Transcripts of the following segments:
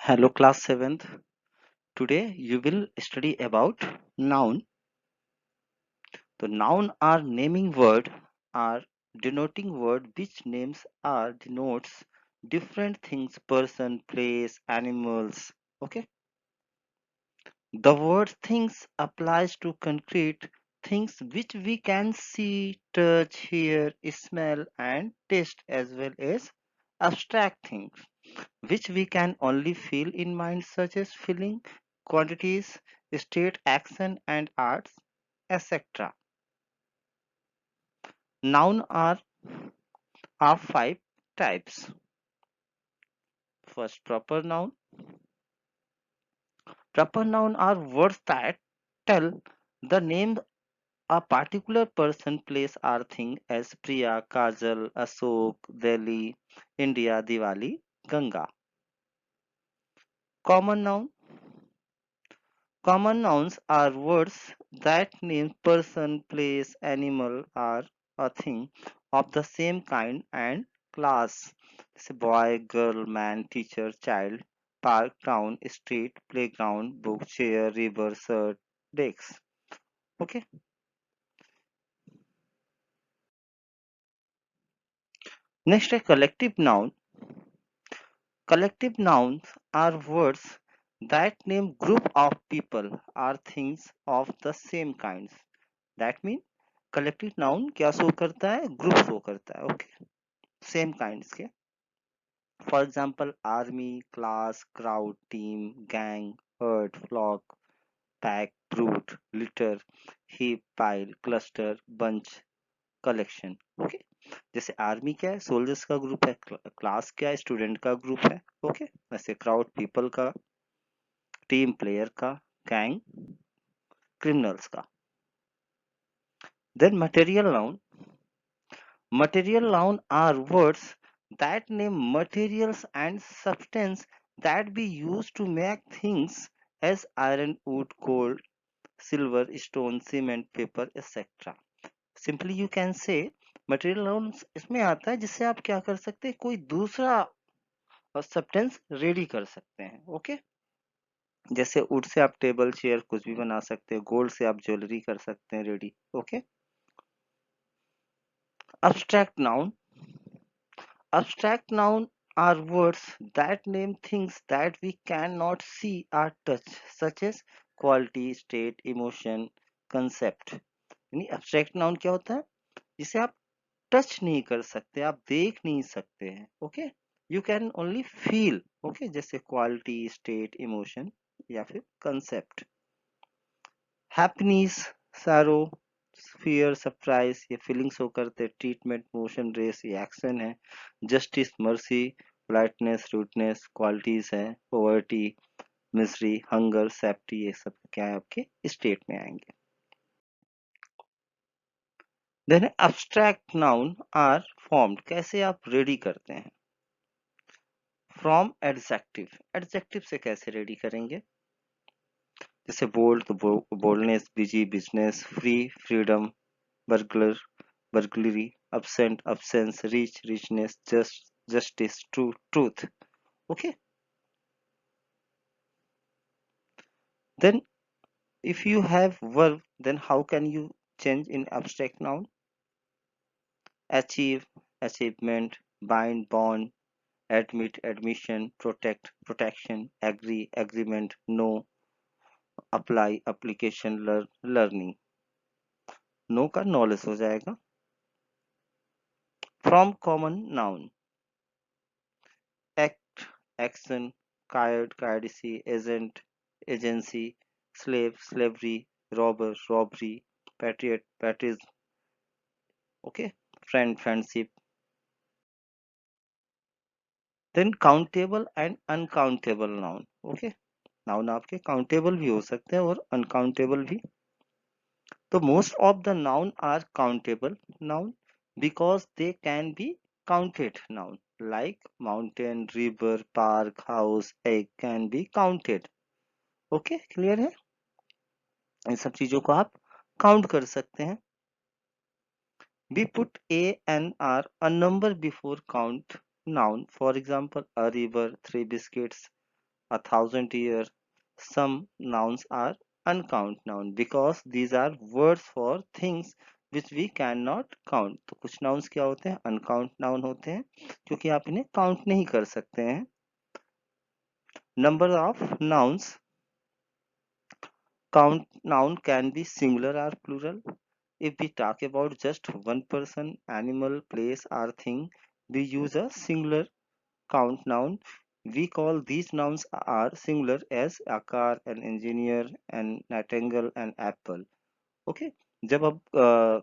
Hello, class 7th. Today you will study about noun. The noun are naming word are denoting word which names are denotes different things, person, place, animals. Okay. The word things applies to concrete things which we can see, touch, hear, smell and taste, as well as abstract things which we can only feel in mind, such as feeling, quantities, state, action, and arts, etc. Noun are of five types. First, proper noun. Proper noun are words that tell the name a particular person, place, or thing, as Priya, Kajal, Ashok, Delhi, India, Diwali, Ganga. Common noun. Common nouns are words that name person, place, animal, or a thing of the same kind and class. Say boy, girl, man, teacher, child, park, town, street, playground, book, chair, river, shirt, desk. Okay. Next, a collective noun. Collective nouns are words that name group of people or things of the same kinds. That means collective noun क्या show करता है, group show करता है. Okay, same kinds के. For example army, class, crowd, team, gang, herd, flock, pack, brood, litter, heap, pile, cluster, bunch, collection. Okay. जैसे army क्या है, soldiers का ग्रुप है. क्लास क्या है, स्टूडेंट का ग्रुप है. ओके. वैसे क्राउड पीपल का, टीम प्लेयर का, गैंग क्रिमिनल्स का. Then material noun. Material noun are words that name materials and substance that we use to make things, as iron, wood, gold, silver, stone, cement, paper, etc. Simply you can say material nouns इसमें आता है जिससे आप क्या कर सकते हैं, कोई दूसरा सब्सटेंस रेडी कर सकते हैं. ओके. जैसे वुड से आप टेबल चेयर कुछ भी बना सकते हैं, गोल्ड से आप ज्वेलरी कर सकते हैं ready. Okay. Abstract noun. Abstract noun are words that name things that we cannot see or touch, such as quality, state, emotion, concept. यानी abstract noun क्या होता है, जिसे आप टच नहीं कर सकते, आप देख नहीं सकते हैं. Okay. You can only feel. Okay. जैसे क्वालिटी, स्टेट, इमोशन या फिर concept. Happiness, sorrow, fear, surprise, ये फीलिंग्स शो करते. ट्रीटमेंट, मोशन, रेस, ये एक्शन है. Justice, mercy, politeness, rudeness qualities है. पॉवर्टी, मिजरी, हंगर, सेफ्टी, ये सब क्या है, आपके स्टेट में आएंगे. Then abstract noun are formed. कैसे आप रेडी करते हैं, फ्रॉम एडजेक्टिव. एडजेक्टिव से कैसे रेडी करेंगे, जैसे बोल्ड तो boldness, busy, business, free, freedom, burglar, burglary, absent, absence, rich, richness, just, justice, true, truth. Okay. Then if you have verb, then how can you change in abstract noun? Achieve, achievement, bind, bond, admit, admission, protect, protection, agree, agreement, know, apply, application, learn, learning. Know का knowledge हो जाएगा. From common noun. Act, action, coyote, courtesy, agent, agency, slave, slavery, robber, robbery, patriot, patriotism. Okay. Friend, friendship. Then countable and uncountable noun. Okay. Noun आपके countable भी हो सकते हैं और uncountable भी. तो most of the noun are countable noun because they can be counted noun, like mountain, river, park, house, egg can be counted. Okay. Clear है, इन सब चीजों को आप काउंट कर सकते हैं. We put a and r a number before count noun. For example, a river, three biscuits, 1,000 year. Some nouns are uncount noun because these are words for things which we cannot count. तो कुछ nouns क्या होते हैं? Uncount noun होते हैं क्योंकि आप इन्हें count नहीं कर सकते हैं. Number of nouns. Count noun can be singular or plural. If we talk about just one person, animal, place, or thing, we use a singular count noun. We call these nouns are singular as a car, an engineer, an nightingale, an apple. Okay? जब अब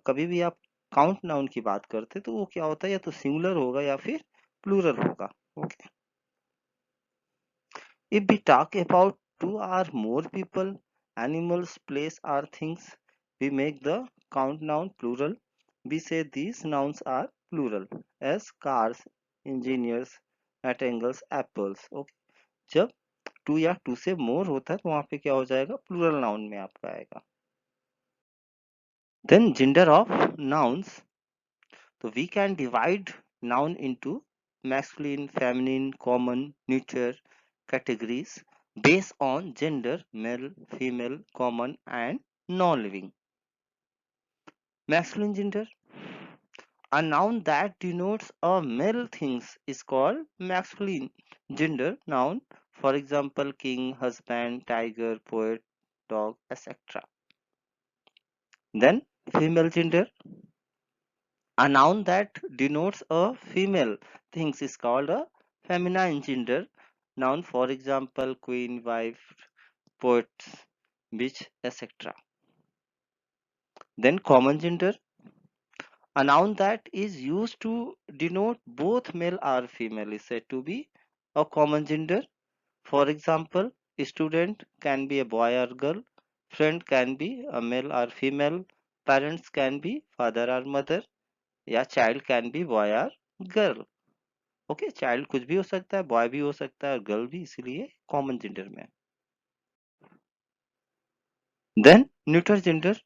कभी भी आप count noun की बात करते तो वो क्या होता है, या तो सिंगुलर होगा या फिर प्लूरल होगा. Okay. If we talk about two or more people, animals, place, or things, we make the count noun plural. We say these nouns are plural as cars, engineers, nightingales, apples. Okay. जब to या to से मोर होता है तो वहां पे क्या हो जाएगा? प्लूरल नाउन में आपका आएगा. Then gender of nouns. So we can divide noun into masculine, feminine, common, neuter categories based on gender, male, female, common, and non-living. Masculine gender. A noun that denotes a male things is called masculine gender noun. For example, king, husband, tiger, poet, dog, etc. Then female gender. A noun that denotes a female things is called a feminine gender noun. For example, queen, wife, poet, bitch, etc. Then common gender. A noun that is used to denote both male or female is said to be a common gender. For example, student can be a boy or girl, friend can be a male or female, parents can be father or mother, या child can be boy or girl. Okay, child कुछ भी हो सकता है, boy भी हो सकता है और गर्ल भी, इसीलिए कॉमन जेंडर में. Then neutral gender.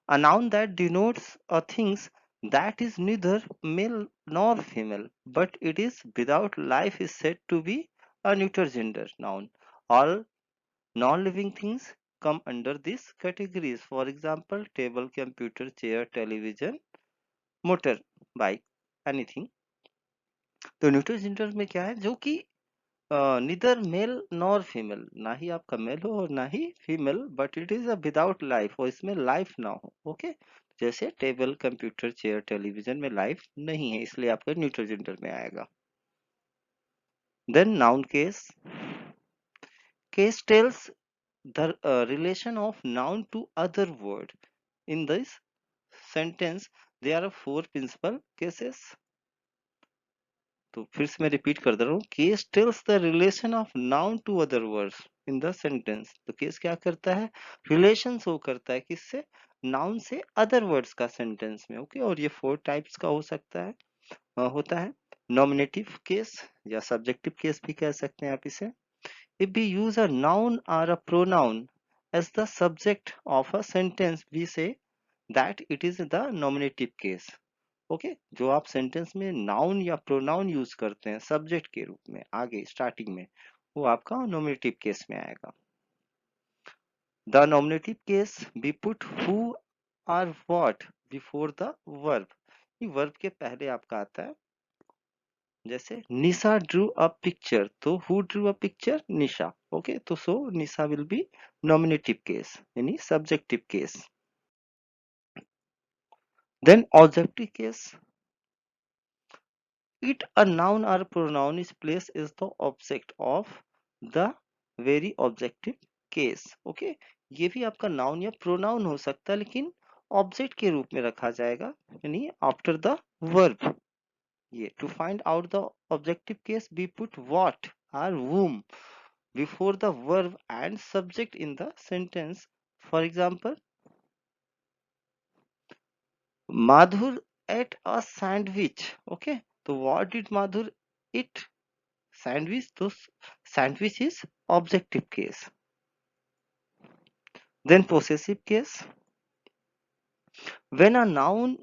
A noun that denotes a things that is neither male nor female, but it is without life is said to be a neuter gender noun. All non-living things come under these categories. For example, table, computer, chair, television, motor, bike, anything. तो neutral gender में क्या है? जो कि निदर mail nor female, ना ही आपका mail हो और ना ही female, but it is a without life, और इसमें लाइफ ना हो. ओके. जैसे टेबल, कंप्यूटर, चेयर, टेलीविजन में लाइफ नहीं है, इसलिए आपका न्यूट्रल जेंडर में आएगा. Then noun case. Case tells the relation of noun to other word. In this sentence there are four principal cases. तो फिर से मैं रिपीट कर दे रहा हूँ. Case tells the relation of noun to other words in the sentence. तो case क्या करता है? रिलेशन शो करता है किससे? नाउन से अदर वर्ड्स का सेंटेंस में. ओके. और ये फोर टाइप्स का हो सकता है, होता है. नॉमिनेटिव केस या सब्जेक्टिव केस भी कह सकते हैं आप इसे. If we use a noun or a pronoun as the subject of a sentence, we say that it is the nominative case. Okay. जो आप सेंटेंस में नाउन या प्रोनाउन यूज करते हैं सब्जेक्ट के रूप में आगे स्टार्टिंग में, वो आपका नॉमिनेटिव केस में आएगा. The nominative case B put who or what before the verb. Verb के पहले आपका आता है. जैसे निशा ड्रू अ पिक्चर, तो who drew a picture? Nisha. Okay. तो so Nisha will be nominative case यानी subjective case. Then objective case. It a noun or pronoun is placed as the object of the very objective case. Okay. ये भी आपका noun या pronoun हो सकता है, लेकिन ऑब्जेक्ट के रूप में रखा जाएगा यानी आफ्टर द वर्ब. ये to find out the objective case B put what और whom before the verb and subject in the sentence. For example, Madhur ate a sandwich. Okay. तो what did Madhur eat? Sandwich. तो sandwich is objective case. Then possessive case. When a noun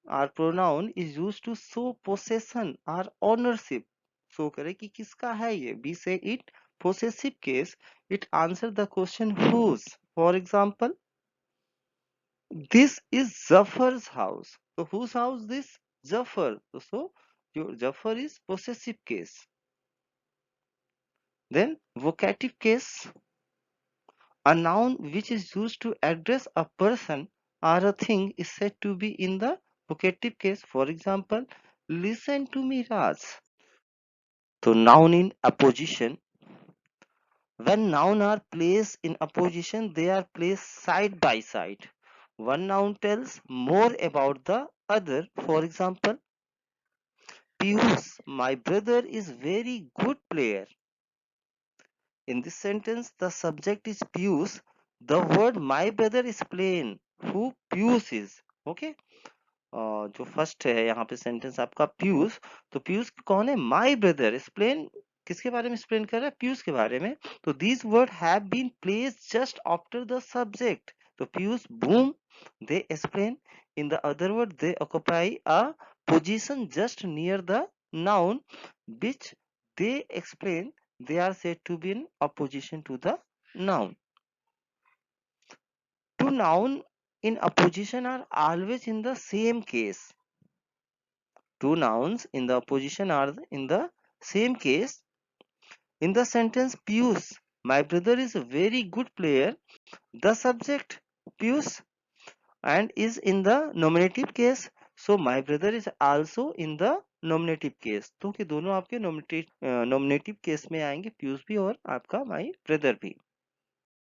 or pronoun is used to show possession or ownership, show करे कि किसका है ये, we say it possessive case, it answers the question whose. For example, this is Zafar's house. So whose house this? Zafar. So your Zafar is possessive case. Then vocative case, a noun which is used to address a person or a thing is said to be in the vocative case. For example, listen to me, Raj. So noun in apposition. When noun are placed in apposition, they are placed side by side. One noun tells more about the other. For example, Piyush, my brother is very good player. In this sentence, the subject is Piyush. The word my brother is plain. Who Piyush is? Okay. जो first है यहाँ पे sentence आपका पीयूष, तो पीयूष कौन है? My brother. Explain किसके बारे में एक्सप्लेन कर रहा है? पीयूष के बारे में। तो these word have been placed just after the subject. तो पीयूष बूम they explain, in the other word they occupy a position just near the noun which they explain. They are said to be in opposition to the noun. Two noun in opposition are always in the same case. Two nouns in the opposition are in the same case. In the sentence Piyush, my brother is a very good player, the subject Piyush and is in the nominative case. So my brother is also in the nominative case. तो कि दोनों आपके nominative case में आएंगे, पीयूष भी और आपका my brother भी.